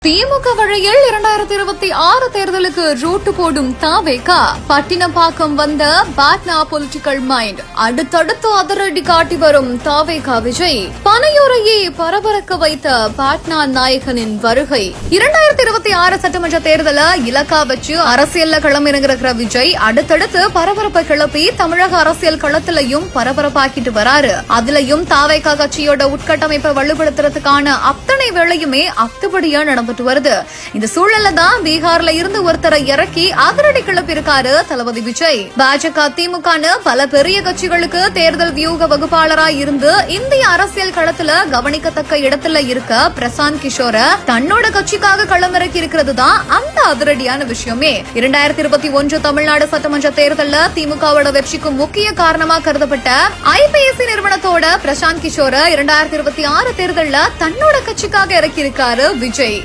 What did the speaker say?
திமுக வழியில் 2026 தேர்தலுக்கு ரூட்டு போடும் தாவேகா. பட்டினப்பாக்கம் வந்த பாட்னா பொலிட்டிக்கல் மைண்ட். அடுத்தடுத்து அதிரடி காட்டி வரும் தாவேகா விஜய். பனையூரையே பரபரக்க வைத்த பாட்னா நாயகனின் வருகை. 2026 சட்டமன்ற தேர்தல இலக்கா வச்சு அரசியல்ல களமிறங்குற விஜய் அடுத்தடுத்து பரபரப்பை கிளப்பி தமிழக அரசியல் களத்திலையும் பரபரப்பாக்கிட்டு வராரு. அதுலயும் தாவேகா கட்சியோட உட்கட்டமைப்பை வலுப்படுத்துறதுக்கான அத்தனை வேளையுமே அத்துபடியா நடந்து வருது. இந்த சூழல்ல தான் பீகார்ல இருந்து ஒருத்தரை இறக்கி அதிரடி கிளப்பியிருக்காரு தளபதி விஜய். பாஜக திமுக பல பெரிய கட்சிகளுக்கு தேர்தல் வியூக வகுப்பாளரா இருந்து இந்திய அரசியல் களத்துல கவனிக்கத்தக்க இடத்துல இருக்க பிரசாந்த் கிஷோர தன்னோட கட்சிக்காக களமிறக்கி இருக்கிறது தான் அந்த அதிரடியான விஷயமே. 2021 தமிழ்நாடு சட்டமன்ற தேர்தல்ல திமுகவோட வெற்றிக்கு முக்கிய காரணமா கருதப்பட்ட ஐபிஎஸ்சி நிறுவனத்தோட பிரசாந்த் கிஷோர 2026 தேர்தல்ல தன்னோட கட்சிக்காக இறக்கியிருக்காரு விஜய்.